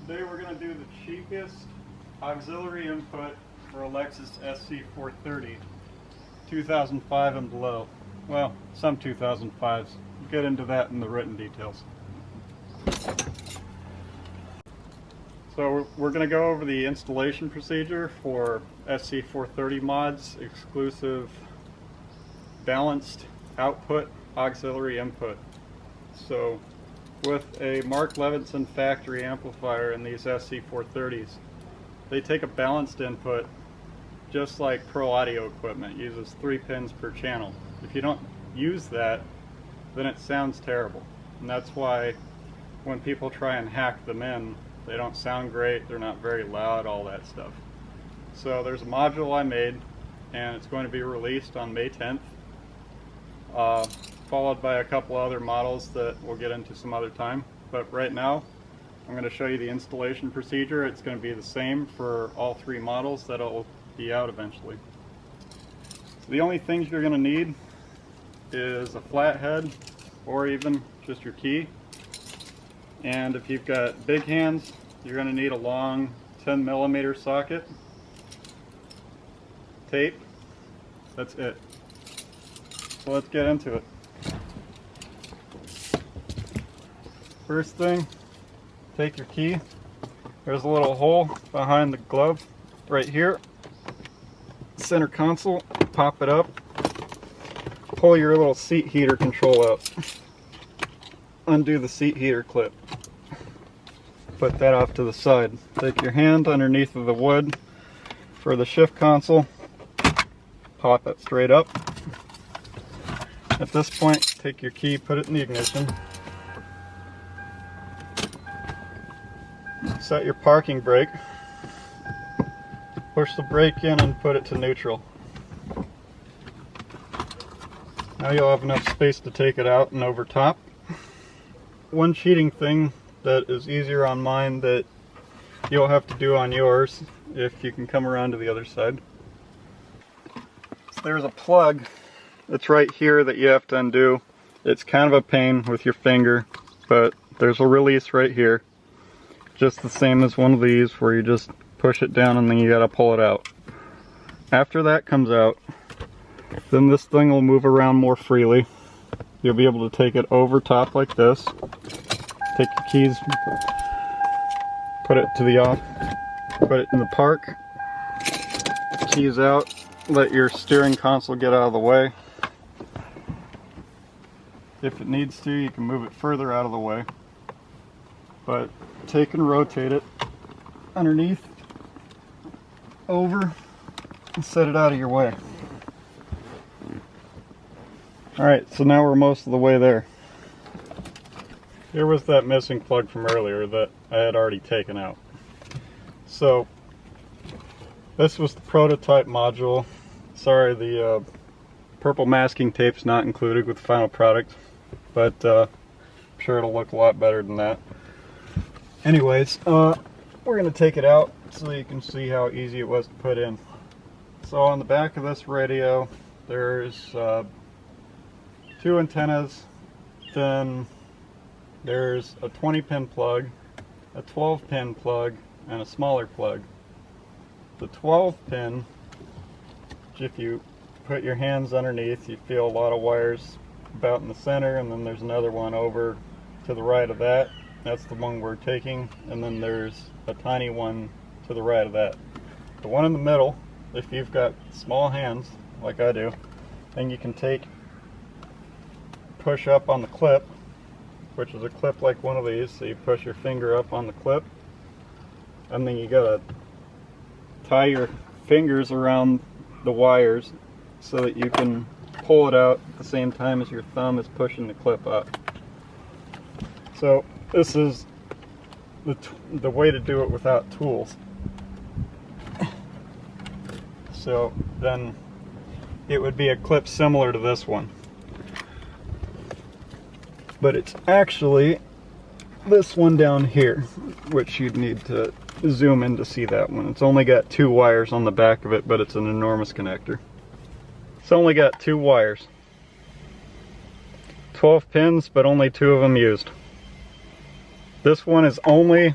Today we're going to do the cheapest auxiliary input for a Lexus Sc430, 2005 and below. Well, some 2005s. We'll get into that in the written details. So we're going to go over the installation procedure for Sc430 mods exclusive balanced output auxiliary input. So with a Mark Levinson factory amplifier in these Sc430s, they take a balanced input just like pro audio equipment. It uses 3 pins per channel. If you don't use that, then it sounds terrible. And that's why when people try and hack them in, they don't sound great, they're not very loud, all that stuff. So there's a module I made, and it's going to be released on May 10th, followed by a couple other models that we'll get into some other time. But right now, I'm going to show you the installation procedure. It's going to be the same for all 3 models that'll be out eventually. So the only things you're going to need is a flathead, or even just your key. And if you've got big hands, you're going to need a long 10mm socket, tape. That's it. So let's get into it. First thing, take your key. There's a little hole behind the glove right here. Center console, pop it up. Pull your little seat heater control out. Undo the seat heater clip. Put that off to the side. Take your hand underneath of the wood for the shift console. Pop it straight up. At this point, take your key, put it in the ignition. Set your parking brake. Push the brake in and put it to neutral. Now you'll have enough space to take it out and over top. One cheating thing that is easier on mine that you'll have to do on yours if you can come around to the other side. So there's a plug that's right here that you have to undo. It's kind of a pain with your finger, but there's a release right here. Just the same as one of these where you just push it down and then you gotta pull it out. After that comes out, then this thing will move around more freely. You'll be able to take it over top like this. Take your keys, put it to the off, put it in the park. Keys out, let your steering console get out of the way. If it needs to, you can move it further out of the way. But take and rotate it underneath, over, and set it out of your way. Alright, so now we're most of the way there. Here was that missing plug from earlier that I had already taken out. So, this was the prototype module. Sorry, the purple masking tape's not included with the final product, but I'm sure it'll look a lot better than that. Anyways, we're going to take it out so you can see how easy it was to put in. So on the back of this radio, there's 2 antennas, then there's a 20-pin plug, a 12-pin plug, and a smaller plug. The 12-pin, if you put your hands underneath, you feel a lot of wires about in the center, and then there's another one over to the right of that. That's the one we're taking, and then there's a tiny one to the right of that. The one in the middle, if you've got small hands, like I do, then you can push up on the clip, which is a clip like one of these, so you push your finger up on the clip, and then you gotta tie your fingers around the wires so that you can pull it out at the same time as your thumb is pushing the clip up. So this is the way to do it without tools. So then it would be a clip similar to this one. But it's actually this one down here, which you'd need to zoom in to see that one. It's only got 2 wires on the back of it, but it's an enormous connector. It's only got 2 wires. 12 pins, but only 2 of them used. This one is only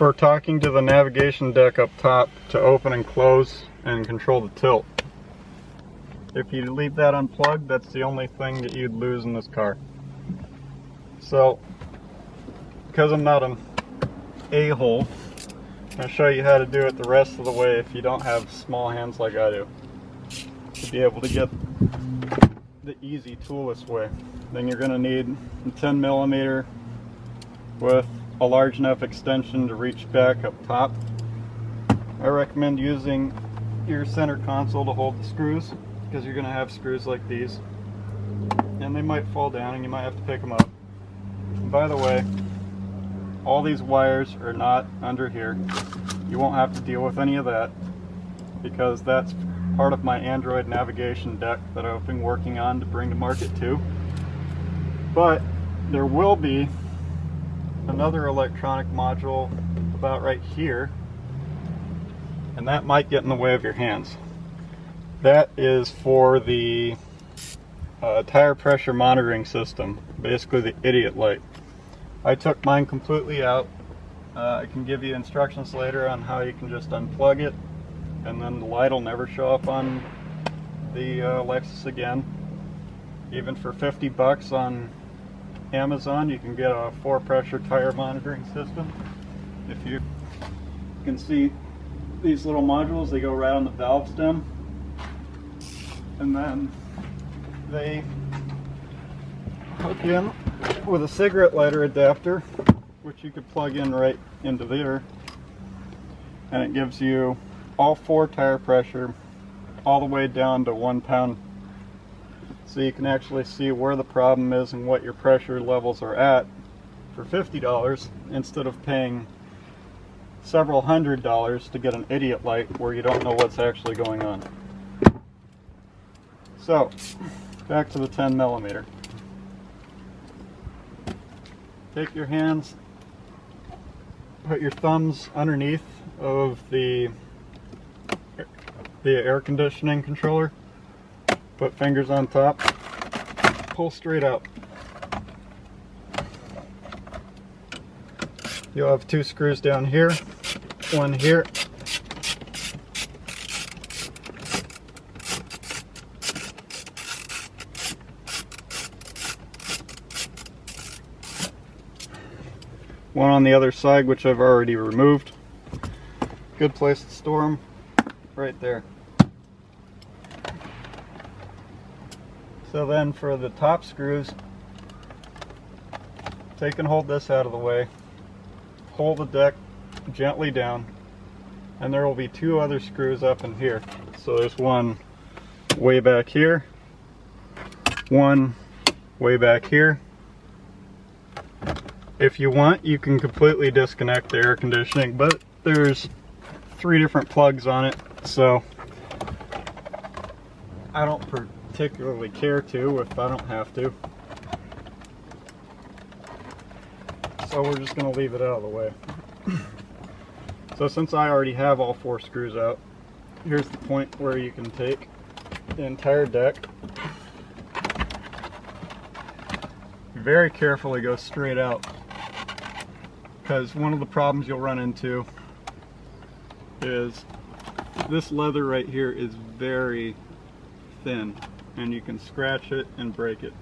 for talking to the navigation deck up top to open and close and control the tilt. If you leave that unplugged, that's the only thing that you'd lose in this car. So, because I'm not an a-hole, I'm going to show you how to do it the rest of the way if you don't have small hands like I do, to be able to get the easy toolless way. Then you're going to need a 10mm with a large enough extension to reach back up top. I recommend using your center console to hold the screws, because you're going to have screws like these and they might fall down and you might have to pick them up. And by the way, all these wires are not under here. You won't have to deal with any of that, because that's part of my Android navigation deck that I've been working on to bring to market too. But there will be another electronic module about right here, and that might get in the way of your hands. That is for the tire pressure monitoring system, basically the idiot light. I took mine completely out. I can give you instructions later on how you can just unplug it, and then the light will never show up on the Lexus again. Even for 50 bucks on Amazon, you can get a 4-pressure tire monitoring system. If you can see these little modules, they go right on the valve stem, and then they hook in with a cigarette lighter adapter, which you could plug in right into there, and it gives you all 4 tire pressure all the way down to 1 pound, so you can actually see where the problem is and what your pressure levels are at for $50 instead of paying several $100s to get an idiot light where you don't know what's actually going on. So back to the 10mm. Take your hands, put your thumbs underneath of the air conditioning controller, put fingers on top, pull straight out. You'll have 2 screws down here, 1 here, one on the other side, which I've already removed. Good place to store them, right there. So then for the top screws, take and hold this out of the way, pull the deck gently down, and there will be 2 other screws up in here. So there's one way back here, one way back here. If you want, you can completely disconnect the air conditioning, but there's 3 different plugs on it, so I don't particularly care to if I don't have to. So we're just going to leave it out of the way. So since I already have all 4 screws out, here's the point where you can take the entire deck, very carefully go straight out, because one of the problems you'll run into is this leather right here is very thin, and you can scratch it and break it.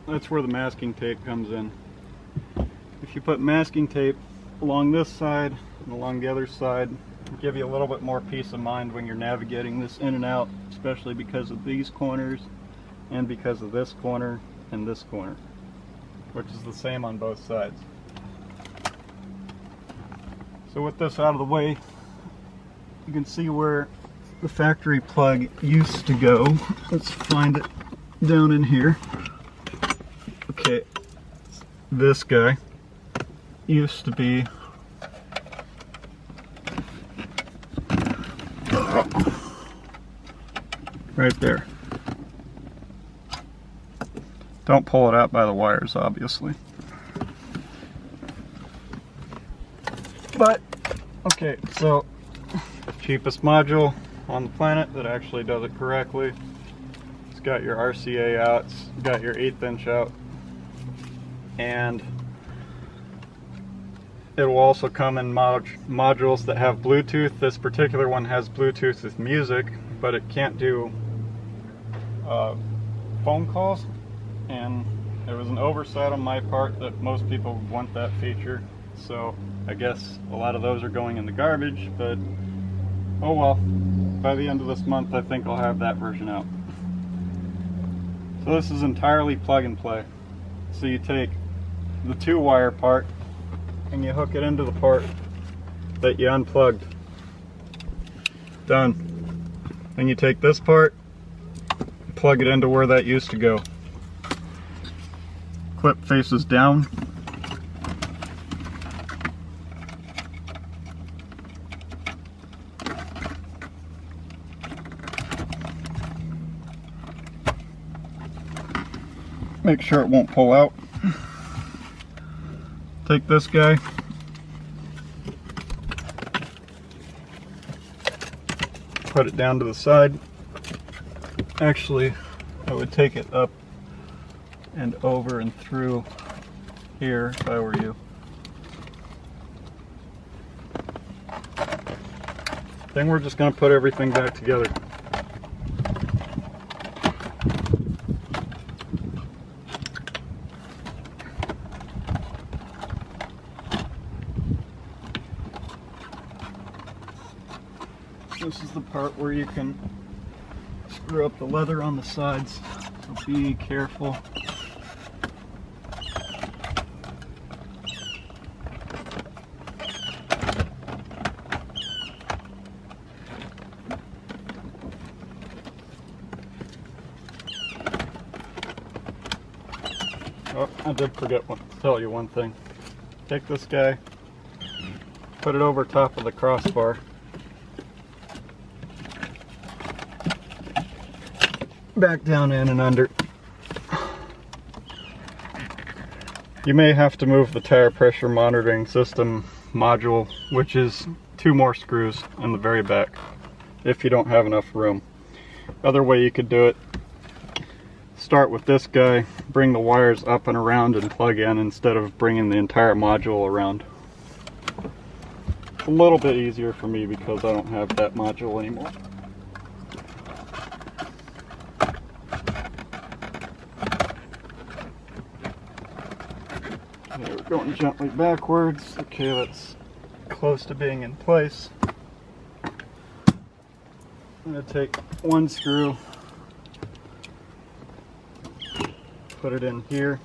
That's where the masking tape comes in. If you put masking tape along this side and along the other side, it'll give you a little bit more peace of mind when you're navigating this in and out, especially because of these corners and because of this corner and this corner, which is the same on both sides. So with this out of the way, you can see where the factory plug used to go. Let's find it down in here. Okay, this guy used to be right there. Don't pull it out by the wires, obviously. But, okay, so cheapest module on the planet that actually does it correctly. It's got your RCA out, it's got your 1/8 inch out, and it will also come in modules that have Bluetooth. This particular one has Bluetooth with music, but it can't do phone calls, and it was an oversight on my part that most people want that feature, so I guess a lot of those are going in the garbage, but oh well. By the end of this month I think I'll have that version out. So this is entirely plug and play. So you take the 2-wire part and you hook it into the part that you unplugged. Done. Then you take this part, plug it into where that used to go. Clip faces down. Make sure it won't pull out. Take this guy, put it down to the side. Actually, I would take it up and over and through here if I were you. Then we're just going to put everything back together. This is the part where you can screw up the leather on the sides, so be careful. Oh, I did forget to tell you one thing. Take this guy, put it over top of the crossbar. Back down in and under. You may have to move the tire pressure monitoring system module, which is 2 more screws in the very back, if you don't have enough room. Other way you could do it, start with this guy, bring the wires up and around and plug in instead of bringing the entire module around. It's a little bit easier for me because I don't have that module anymore. Okay, we're going gently backwards. Okay, that's close to being in place. I'm going to take one screw, put it in here.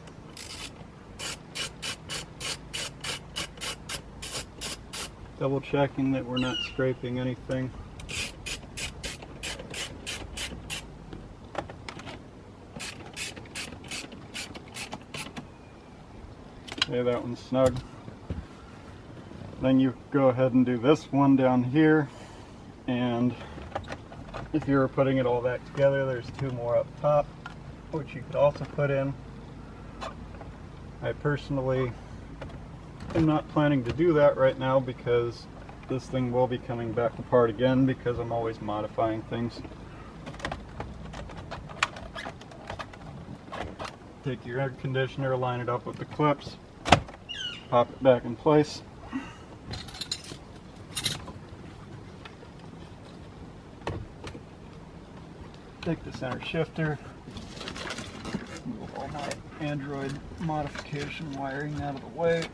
Double checking that we're not scraping anything. Okay, that one's snug. Then you go ahead and do this one down here, and if you were putting it all back together, there's 2 more up top, which you could also put in. I personally am not planning to do that right now because this thing will be coming back apart again because I'm always modifying things. Take your air conditioner, line it up with the clips, pop it back in place. Take the center shifter, move all my Android modification wiring out of the way.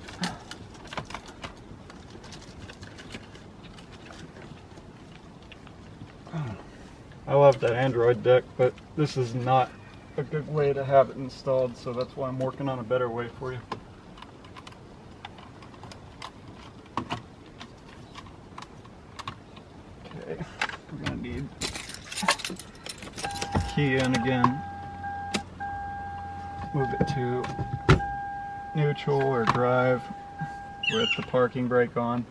I love that Android deck, but this is not a good way to have it installed, so that's why I'm working on a better way for you. Okay, we're going to need key in again. Move it to neutral or drive with the parking brake on.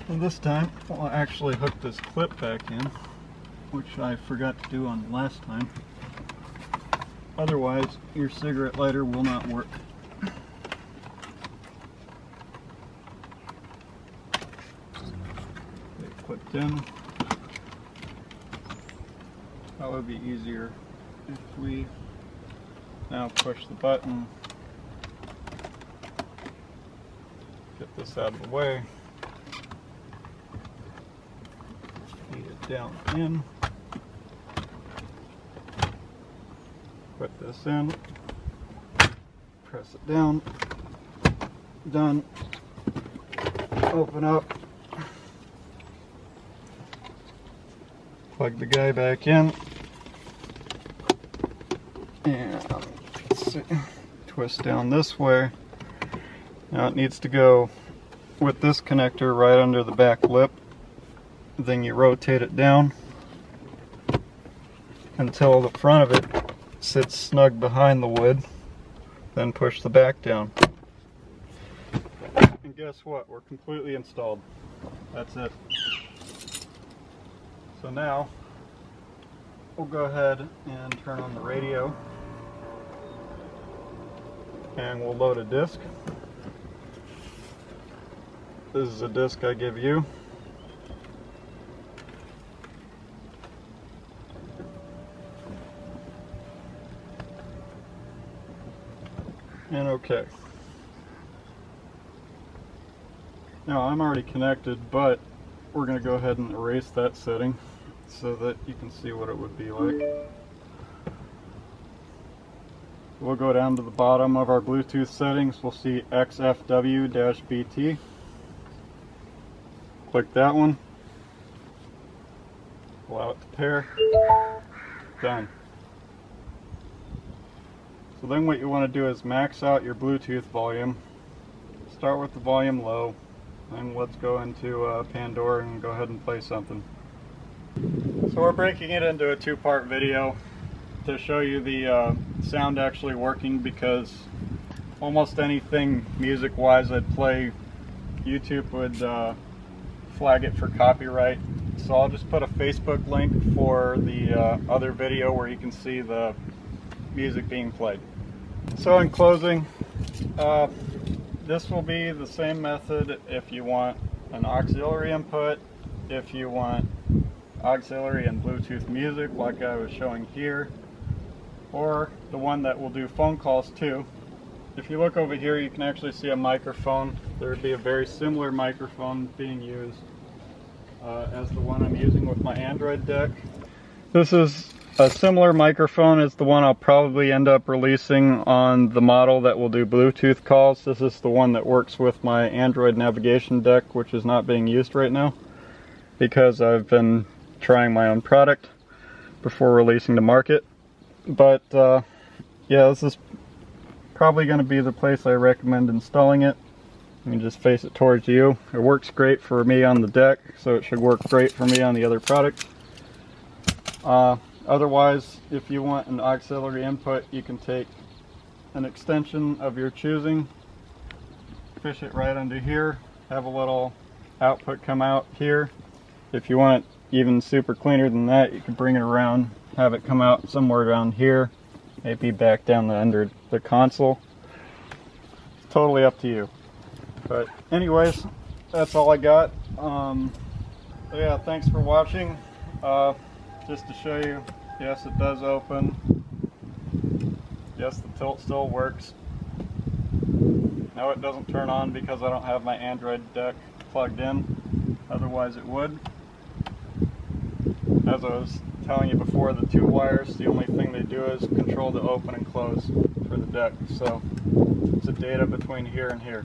And this time I'll actually hook this clip back in, which I forgot to do on the last time. Otherwise, your cigarette lighter will not work. Clipped in. That would be easier if we now push the button, get this out of the way, feed it down in, put this in, press it down, done, open up, plug the guy back in, and let's see, twist down this way. Now it needs to go with this connector right under the back lip. Then you rotate it down until the front of it sits snug behind the wood. Then push the back down. And guess what? We're completely installed. That's it. So now we'll go ahead and turn on the radio. And we'll load a disc. This is a disc I give you. And okay. Now I'm already connected, but we're going to go ahead and erase that setting so that you can see what it would be like. We'll go down to the bottom of our Bluetooth settings. We'll see XFW-BT. Click that one. Allow it to pair. Done. So then what you want to do is max out your Bluetooth volume. Start with the volume low, and let's go into Pandora and go ahead and play something. So we're breaking it into a two-part video to show you the sound actually working, because almost anything music-wise I'd play, YouTube would flag it for copyright. So I'll just put a Facebook link for the other video where you can see the music being played. So in closing, this will be the same method if you want an auxiliary input, if you want auxiliary and Bluetooth music like I was showing here, or the one that will do phone calls too. If you look over here, you can actually see a microphone. There would be a very similar microphone being used as the one I'm using with my Android deck. This is a similar microphone as the one I'll probably end up releasing on the model that will do Bluetooth calls. This is the one that works with my Android navigation deck, which is not being used right now because I've been trying my own product before releasing to market. But yeah, this is probably going to be the place I recommend installing it. You can just face it towards you. It works great for me on the deck, so it should work great for me on the other product. Otherwise, if you want an auxiliary input, you can take an extension of your choosing, fish it right under here, have a little output come out here. If you want it even super cleaner than that, you can bring it around, have it come out somewhere around here, maybe back down under the console. It's totally up to you. But anyways, that's all I got. So yeah, thanks for watching. Just to show you, yes, it does open. Yes, the tilt still works. No, it doesn't turn on because I don't have my Android deck plugged in. Otherwise it would. As I was telling you before, the two wires, the only thing they do is control the open and close for the deck. So it's a data between here and here.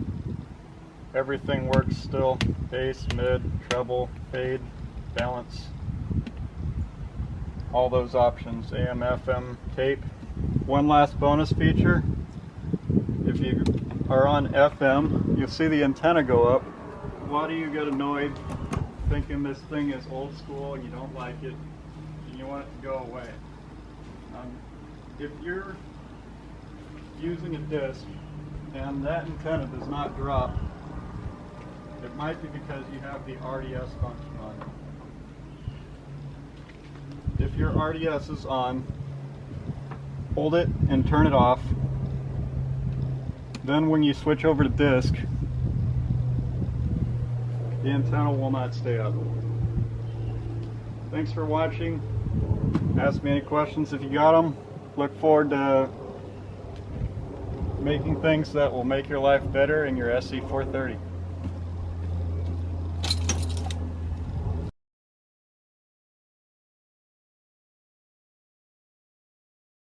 Everything works still. Bass, mid, treble, fade, balance. All those options, AM, FM, tape. One last bonus feature, if you are on FM, you'll see the antenna go up. Why do you get annoyed thinking this thing is old school and you don't like it and you want it to go away? If you're using a disc and that antenna does not drop, it might be because you have the RDS function on. If your RDS is on, hold it and turn it off. Then when you switch over to disc, the antenna will not stay up. Thanks for watching. Ask me any questions if you got them. look forward to making things that will make your life better in your Sc430.